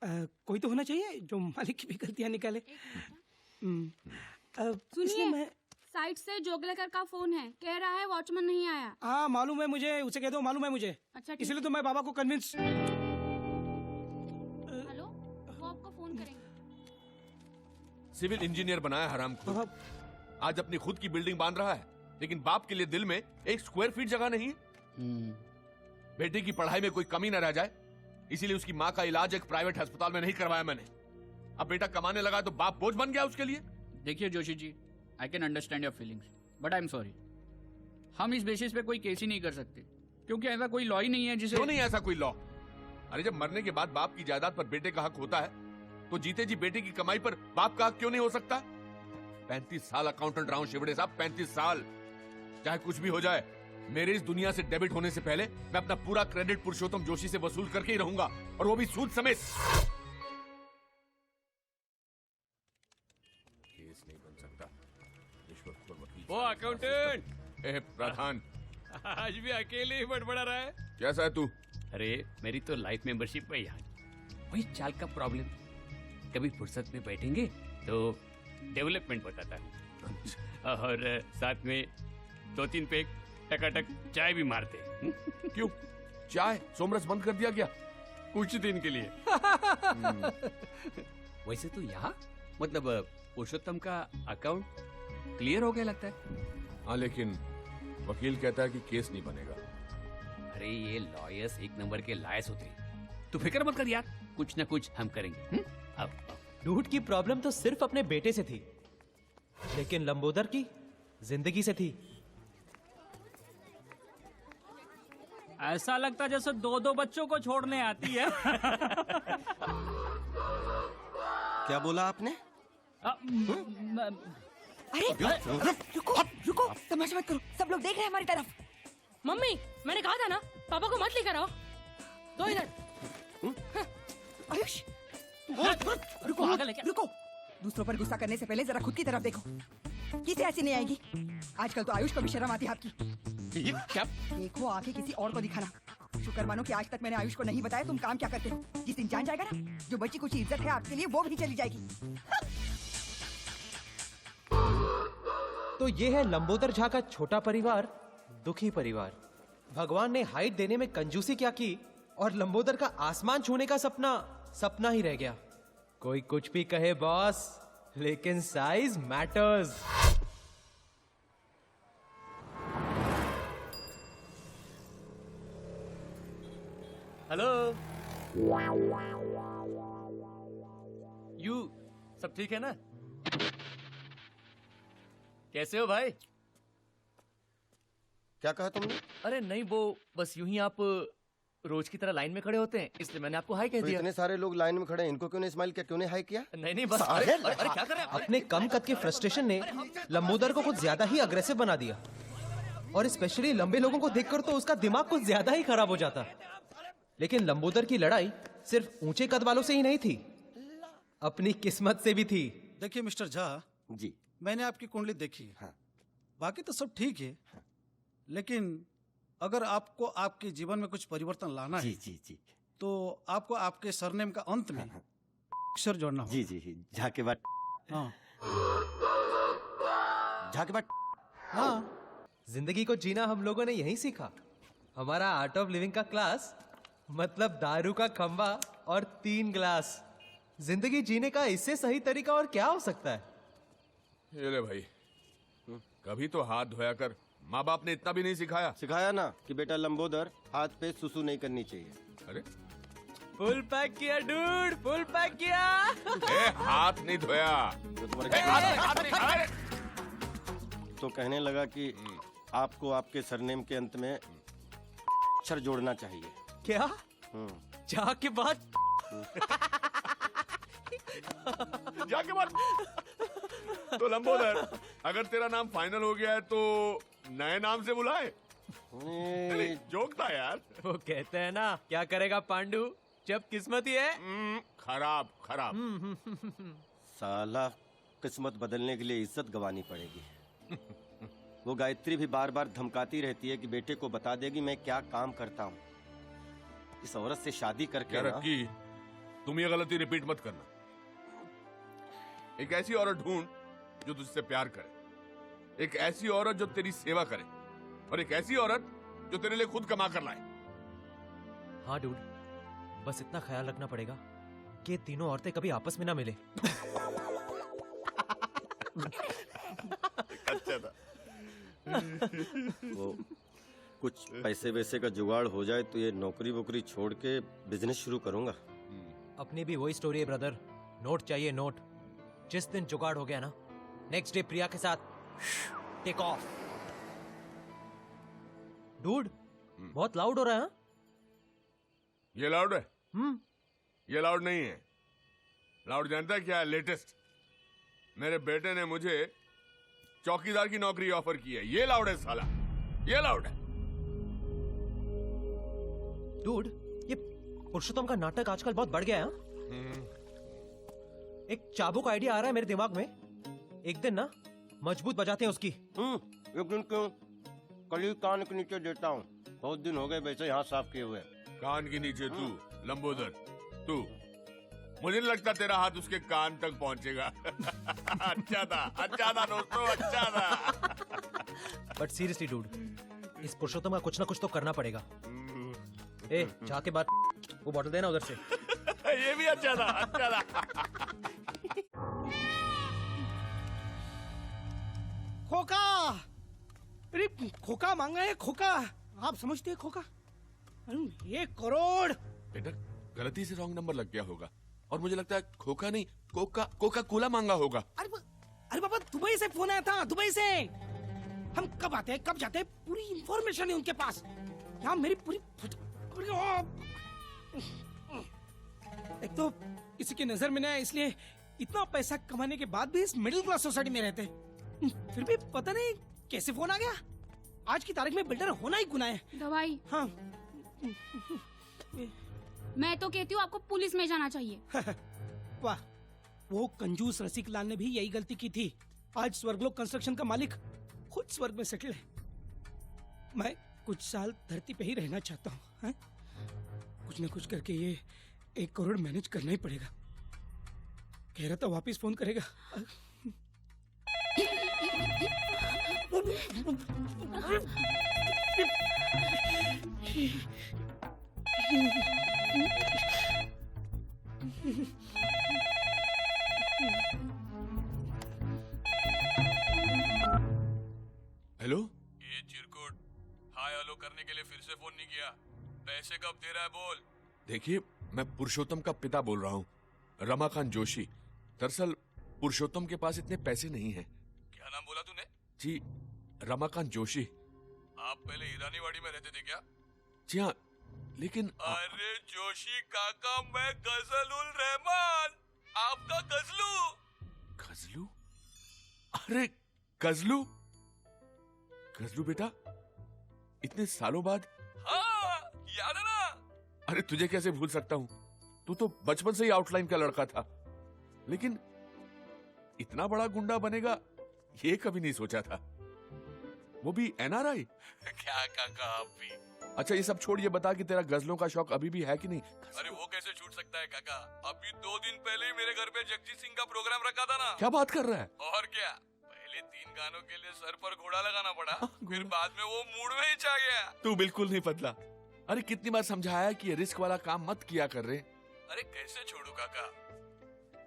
कोई तो होना चाहिए जो मालिक की भी गलतियां निकाले। सुनिए, मैं साइड से जोगलेकर का फोन है, कह रहा है वॉचमैन नहीं आया। हाँ मालूम है मुझे, उसे कह दो मालूम है मुझे। अच्छा इसलिए तो मैं बाबा को कन्विंस। हेलो, वो आपको फोन करेंगे। सिविल इंजीनियर बनाया हरामखोर, आज अपनी खुद की बिल्डिंग बांध रहा है, लेकिन बाप के लिए दिल में 1 स्क्वायर फीट जगह नहीं है। बेटे की पढ़ाई में कोई कमी न रह जाए, इसीलिए उसकी माँ का इलाज एक प्राइवेट अस्पताल में नहीं करवाया मैंने। अब बेटा कमाने लगा तो बाप बोझ बन गया उसके लिए। देखिए Joshi ji, I can understand your feelings, but I am sorry, हम इस बेसिस पे कोई केस ही नहीं कर सकते, क्योंकि ऐसा कोई लॉ ही नहीं है जिसे। क्यों नहीं ऐसा कोई लॉ? अरे जब मरने के बाद बाप की जायदाद पर बेटे का हक होता है, तो जीते जी बेटे की कमाई पर बाप का हक क्यों नहीं हो सकता? 35 साल अकाउंटेंट रहा हूं शिवड़े साहब, 35 साल। चाहे कुछ भी हो जाए, मेरे इस दुनिया से डेबिट होने से पहले मैं अपना पूरा क्रेडिट पुरुषोत्तम जोशी से वसूल करके ही रहूंगा, और वो भी सूद समेत। केस नहीं बन सकता। वो अकाउंटेंट प्रधान आज भी अकेले ही बड़बड़ा रहा है। कैसा है तू? अरे मेरी तो लाइफ मेंबरशिप है यहाँ, वही चाल का प्रॉब्लम। कभी फुर्सत में बैठेंगे तो डेवलपमेंट बताता हूँ, और साथ में 2-3 पैक टकाटक चाय भी मारते। क्यों चाय सोमरस बंद कर दिया क्या? कुछ दिन के लिए। वैसे तो यहाँ मतलब पुरुषोत्तम का अकाउंट क्लियर हो गया लगता है। हाँ, लेकिन वकील कहता है कि केस नहीं बनेगा। अरे ये लॉयर्स एक नंबर के लायस होते हैं, तू फिक्र मत कर यार, कुछ ना कुछ हम करेंगे। अब डूड की प्रॉब्लम तो सिर्फ अपने बेटे से थी, लेकिन लंबोदर की जिंदगी से थी। ऐसा लगता जैसे 2-2 बच्चों को छोड़ने आती है। क्या बोला आपने? अरे रुको, तमाशा मत करो, सब लोग देख रहे हैं हमारी तरफ। मम्मी, मैंने कहा था ना, पापा को मत लेकर आओ। दो इधर। आयुष, रुको, दूसरों पर गुस्सा करने से पहले जरा खुद की तरफ देखो। किसे ऐसी नहीं आएगी? आजकल तो आयुष को भी शर्म आती है आपकी। क्या? देखो आके किसी और को दिखाना। शुक्र मानो कि आज तक मैंने आयुष को नहीं बताया तुम काम क्या करते हो। जिस दिन जान जाएगा ना, जो बच्ची कुछ इज्जत है आपके लिए वो भी चली जाएगी। तो ये है लंबोदर झा का छोटा परिवार, दुखी परिवार। भगवान ने हाइट देने में कंजूसी क्या की, और लंबोदर का आसमान छूने का सपना सपना ही रह गया। कोई कुछ भी कहे बॉस, लेकिन साइज मैटर्स। हेलो, यू सब ठीक है ना? कैसे हो भाई? क्या कहा तुमने? अरे नहीं, वो बस यूं ही आप रोज की तरह लाइन में खड़े होते हैं, इसलिए मैंने आपको हाई कह तो दिया। इतने सारे लोग लाइन में खड़े हैं, इनको क्यों नहीं स्माइल किया, क्यों नहीं हाई किया? नहीं बस अरे क्या कर रहे हैं? अपने कम कद के फ्रस्ट्रेशन ने लंबोदर को कुछ ज्यादा ही अग्रेसिव बना दिया, और स्पेशली लंबे लोगों को देखकर तो उसका दिमाग कुछ ज्यादा ही खराब हो जाता। लेकिन लंबोदर की लड़ाई सिर्फ ऊंचे कद वालों से ही नहीं थी, अपनी किस्मत से भी थी। देखिए मिस्टर झा जी, मैंने आपकी कुंडली देखी है। हाँ। बाकी तो सब ठीक है। हाँ। लेकिन अगर आपको आपके जीवन में कुछ परिवर्तन लाना जी, है जी, जी, तो आपको आपके सरनेम का अंत में अक्षर जोड़ना होगा। जी जी, झा के बाद हाँ झा के बाद हाँ, जिंदगी को जीना हम लोगों ने यहीं सीखा। हमारा आर्ट ऑफ लिविंग का क्लास मतलब दारू का खंबा और 3 ग्लास। जिंदगी जीने का इससे सही तरीका और क्या हो सकता है? ये ले भाई, कभी तो हाथ धोया कर। माँ बाप ने इतना भी नहीं सिखाया? सिखाया ना कि बेटा लंबोदर, हाथ पे सुसु नहीं करनी चाहिए। अरे फुल पैक किया डूड, फुल पैक किया। हाथ नहीं धोया तो कहने लगा कि आपको आपके सरनेम के अंत में अक्षर जोड़ना चाहिए। क्या? जाके बाद जाके बाद तो लंबोदर, अगर तेरा नाम फाइनल हो गया है तो नए नाम से बुलाए। जोक था यार। वो कहते हैं ना, क्या करेगा पांडु जब किस्मत ही है खराब खराब। साला किस्मत बदलने के लिए इज्जत गंवानी पड़ेगी। वो गायत्री भी बार बार धमकाती रहती है कि बेटे को बता देगी मैं क्या काम करता हूँ। इस औरत से शादी करके क्या रखी? तुम ये गलती रिपीट मत करना। एक ऐसी औरत ढूंढ जो तुझसे प्यार करे, एक ऐसी औरत जो तेरी सेवा करे, और एक ऐसी औरत जो तेरे लिए खुद कमा कर लाए। हाँ डूड, बस इतना ख्याल रखना पड़ेगा कि ये तीनों औरतें कभी आपस में ना मिले। अच्छा था। वो कुछ पैसे वैसे का जुगाड़ हो जाए तो ये नौकरी वोकरी छोड़ के बिजनेस शुरू करूंगा। अपनी भी वही स्टोरी है ब्रदर, नोट चाहिए नोट। जिस दिन जुगाड़ हो गया ना, नेक्स्ट डे प्रिया के साथ टेक ऑफ। डूड, बहुत लाउड हो रहा है। हाँ? ये लाउड है? ये लाउड नहीं है। लाउड जानता है क्या है? लेटेस्ट। मेरे बेटे ने मुझे चौकीदार की नौकरी ऑफर की है। ये लाउड है साला, ये लाउड है। डूड, ये पुरुषोत्तम का नाटक आजकल बहुत बढ़ गया है। हाँ? एक चाबुक आइडिया आ रहा है मेरे दिमाग में। एक दिन ना मजबूत बजाते हैं उसकी। एक दिन क्यों, कल ही कान के नीचे देता हूँ। बहुत दिन हो गए वैसे यहाँ साफ किए हुए। कान के नीचे तू लंबोदर, तू, मुझे नहीं लगता तेरा हाथ उसके कान तक पहुंचेगा। अच्छा था दोस्तों, अच्छा था। बट सीरियसली डूड, इस पुरुषोत्तम का कुछ ना कुछ तो करना पड़ेगा। ए, चाह के बाद वो बॉटल देना उधर से। ये भी अच्छा था, अच्छा था। खोका, अरे खोका मांगा है, खोका। आप समझते हैं खोका? 1 करोड़। बेटा गलती से रॉन्ग नंबर लग गया होगा, और मुझे लगता है खोका नहीं, कोका कोला मांगा होगा। अरे बाबा, दुबई से फोन आया था, दुबई से। हम कब आते हैं कब जाते हैं पूरी इंफॉर्मेशन है उनके पास। यहाँ मेरी पूरी एक तो किसी की नजर में ना, इसलिए इतना पैसा कमाने के बाद भी इस मिडिल क्लास सोसाइटी में रहते हैं। फिर भी पता नहीं कैसे फोन आ गया। आज की तारीख में बिल्डर होना ही गुनाह है। दवाई। हाँ। मैं तो कहती हूँ आपको पुलिस में जाना चाहिए। वाह, वो कंजूस रसिक लाल ने भी यही गलती की थी। आज स्वर्गलोक कंस्ट्रक्शन का मालिक खुद स्वर्ग में सेटल है। मैं कुछ साल धरती पे ही रहना चाहता हूँ। कुछ न कुछ करके ये 1 करोड़ मैनेज करना ही पड़ेगा। कह रहा था वापिस फोन करेगा। हेलो, ये चिरकुट, हाय हेलो करने के लिए फिर से फोन नहीं किया। पैसे कब दे रहा है बोल। देखिए मैं पुरुषोत्तम का पिता बोल रहा हूँ, रमाकांत जोशी। दरअसल पुरुषोत्तम के पास इतने पैसे नहीं हैं। क्या नाम बोला तूने? जी, रमाकांत जोशी। आप पहले ईरानीवाड़ी में रहते थे क्या? जी हाँ, लेकिन अरे जोशी काका, मैं गजलुल रहमान, आपका गजलू। गजलू? अरे गजलू, गजलू बेटा, इतने सालों बाद। हाँ, याद है ना? अरे तुझे कैसे भूल सकता हूँ, तू तो बचपन से ही आउटलाइन का लड़का था। लेकिन इतना बड़ा गुंडा बनेगा ये कभी नहीं सोचा था, वो भी एनआरआई। क्या काका आप भी। अच्छा ये सब छोड़, ये बता कि तेरा गजलों का शौक अभी भी है कि नहीं? अरे वो कैसे छूट सकता है काका, अभी 2 दिन पहले ही मेरे घर पे जगजीत सिंह का प्रोग्राम रखा था ना। क्या बात कर रहा है? और क्या, पहले 3 गानों के लिए सर पर घोड़ा लगाना पड़ा, फिर बाद में वो मूड में ही छा गया। तू बिल्कुल नहीं बदला। अरे कितनी बार समझाया कि ये रिस्क वाला काम मत किया कर रहे। अरे कैसे छोड़ू काका,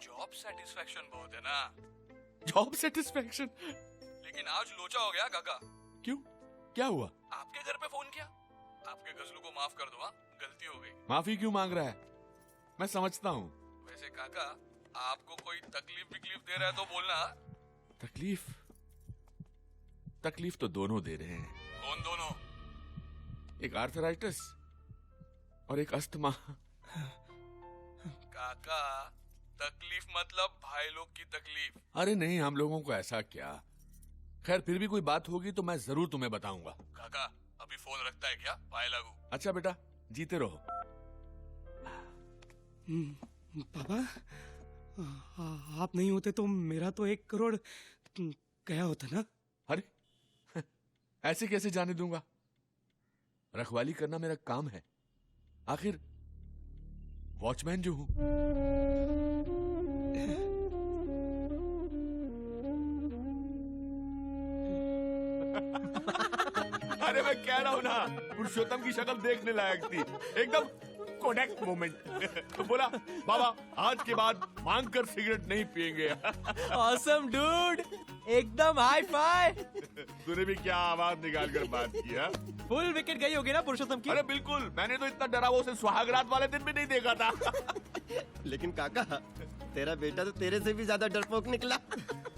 जॉब सेटिस्फेक्शन बहुत है ना। Job satisfaction? लेकिन आज लोचा हो गया काका। क्यों, क्या हुआ? आपके घर पे फोन किया, आपके गजलू को माफ कर दो। हाँ, गलती हो गई। माफी क्यों मांग रहा है? मैं समझता हूँ। वैसे काका, आपको कोई तकलीफ दे रहा है तो बोलना। तकलीफ? तकलीफ तो दोनों दे रहे हैं। कौन दोनों? एक आर्थराइटिस और एक अस्थमा। काका, तकलीफ मतलब भाई लोग की तकलीफ। अरे नहीं, हम लोगों को ऐसा क्या। खैर फिर भी कोई बात होगी तो मैं जरूर तुम्हें बताऊंगा। काका अभी फोन रखता है क्या? बाय लागू। अच्छा बेटा, जीते रहो। पापा, आप नहीं होते तो मेरा तो 1 करोड़ गया होता ना। अरे ऐसे कैसे जाने दूंगा? रखवाली करना मेरा काम है। आखिर वॉचमैन जो हूं। अरे मैं कह रहा हूं ना, पुरुषोत्तम की शक्ल देखने लायक थी, एकदम कोडेक मोमेंट। बोला बाबा आज के बाद मांग कर सिगरेट नहीं पिएंगे। ऑसम डूड, एकदम हाई फाई। तूने भी क्या आवाज निकाल कर बात किया? फुल विकेट गई होगी ना पुरुषोत्तम की। अरे बिल्कुल, मैंने तो इतना डरा वो उसे सुहागरात वाले दिन भी नहीं देखा था। लेकिन काका, तेरा बेटा तो तेरे से भी ज्यादा डरपोक निकला।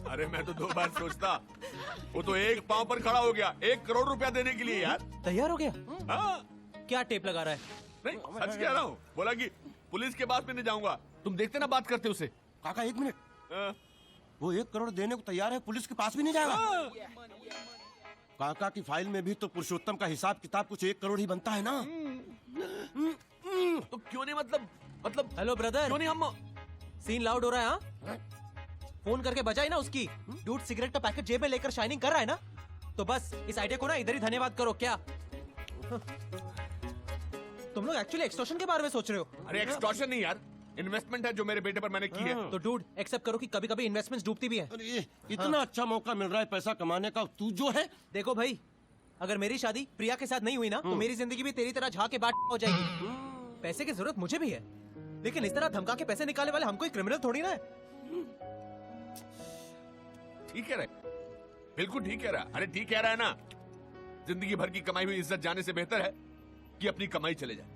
अरे मैं तो 2 बार सोचता, वो तो एक पांव पर खड़ा हो गया 1 करोड़ रुपया देने के लिए यार। तैयार हो गया? हाँ। क्या टेप लगा रहा है? नहीं सच कह रहा हूँ, बोला कि पुलिस के पास में नहीं जाऊंगा। तुम देखते ना बात करते उसे। काका 1 मिनट, हाँ। वो 1 करोड़ देने को तैयार है, पुलिस के पास भी नहीं जाएगा? हाँ। काका की फाइल में भी तो पुरुषोत्तम का हिसाब किताब कुछ 1 करोड़ ही बनता है ना। तो क्यों नहीं मतलब हेलो ब्रदर, क्यों नहीं हम सीन लाउड हो रहा है? हाँ, फोन करके बजाई ना उसकी। डूड सिगरेट का पैकेट जेब में लेकर शाइनिंग कर रहा है ना, तो बस इस आइडिया को ना इधर ही धन्यवाद करो। क्या तुम लोग एक्चुअली एक्सटॉर्शन के बारे में सोच रहे हो? अरे एक्सटॉर्शन नहीं यार, इन्वेस्टमेंट है जो मेरे बेटे पर मैंने की है। तो डूड एक्सेप्ट करो कि कभी कभी इन्वेस्टमेंट्स डूबती भी है। अरे इतना अच्छा मौका मिल रहा है पैसा कमाने का, तू जो है। देखो भाई, अगर मेरी शादी प्रिया के साथ नहीं हुई ना, तो मेरी जिंदगी भी तेरी तरह झाके बाट हो जाएगी। पैसे की जरूरत मुझे भी है, लेकिन इस तरह धमका के पैसे निकालने वाले हम कोई क्रिमिनल थोड़ी ना है। ठीक कह रहा है, बिल्कुल ठीक कह रहा है। अरे ठीक कह रहा है ना, जिंदगी भर की कमाई हुई इज्जत जाने से बेहतर है कि अपनी कमाई चले जाए।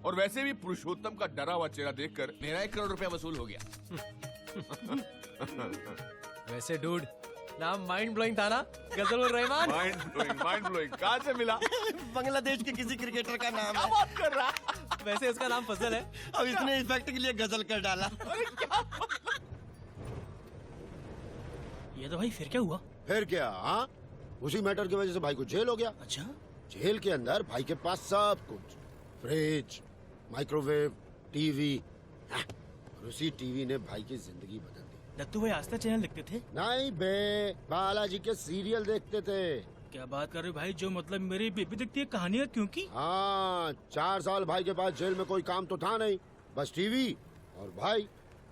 और वैसे भी पुरुषोत्तम का डरा हुआ चेहरा देखकर मेरा 1 करोड़ रुपया वसूल हो गया। वैसे डूड, नाम माइंड ब्लोइंग था ना, गजलुर रहमान। माइंड ब्लोइंग कहाँ से मिला? बांग्लादेश के किसी क्रिकेटर का नाम क्या है। बात कर रहा? वैसे उसका नाम फजल है। अब इसने इफेक्ट के लिए गजल कर डाला। ये तो भाई फिर क्या हुआ? फिर क्या? हाँ, उसी मैटर की वजह से भाई को जेल हो गया। अच्छा, जेल के अंदर भाई के पास सब कुछ, फ्रिज, माइक्रोवेव, टीवी, और उसी टीवी ने भाई की जिंदगी बदल दी। दत्तू भाई आस्था चैनल देखते थे? नहीं बे, बालाजी के सीरियल देखते थे। क्या बात कर रहे हो भाई, जो मतलब मेरी बेबी देखती है कहानियाँ क्योंकि? हाँ, 4 साल भाई के पास जेल में कोई काम तो था नहीं, बस टीवी और भाई।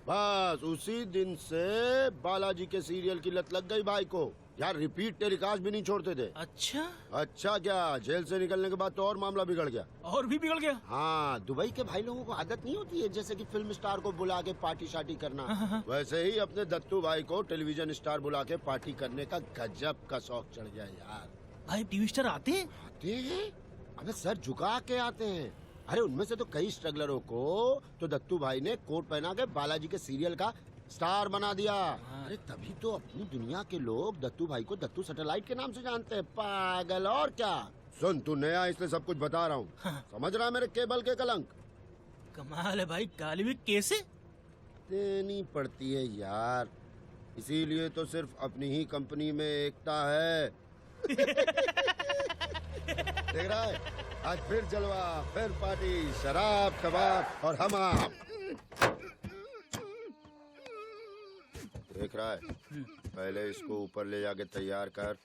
बस उसी दिन से बालाजी के सीरियल की लत लग गई भाई को। यार रिपीट टेलीकास्ट भी नहीं छोड़ते थे। अच्छा, अच्छा क्या, जेल से निकलने के बाद तो और मामला बिगड़ गया। और भी बिगड़ गया? हाँ, दुबई के भाई लोगों को आदत नहीं होती है जैसे कि फिल्म स्टार को बुला के पार्टी शार्टी करना। वैसे ही अपने दत्तू भाई को टेलीविजन स्टार बुला के पार्टी करने का गजब का शौक चढ़ गया यार। भाई टीवी स्टार आते हैं? आते हैं, अबे सर झुका के आते हैं। अरे उनमें से तो कई स्ट्रगलरों को तो दत्तू भाई ने कोट पहना के बालाजी के सीरियल का स्टार बना दिया। अरे तभी तो अपनी दुनिया के लोग दत्तू भाई को दत्तू सैटेलाइट के नाम से जानते हैं। पागल, और क्या। सुन, तू नया इसलिए सब कुछ बता रहा हूँ। समझ रहा है मेरे केबल के कलंक? कमाल है भाई, गाली भी कैसे देनी पड़ती है यार, इसीलिए तो सिर्फ अपनी ही कंपनी में एकता है। देख रहा है, आज फिर जलवा, फिर पार्टी, शराब, कबाब और हम आप। देख रहा है, पहले इसको ऊपर ले जाके तैयार कर,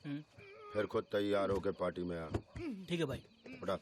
फिर खुद तैयार होके पार्टी में आ। ठीक है भाई। उठा।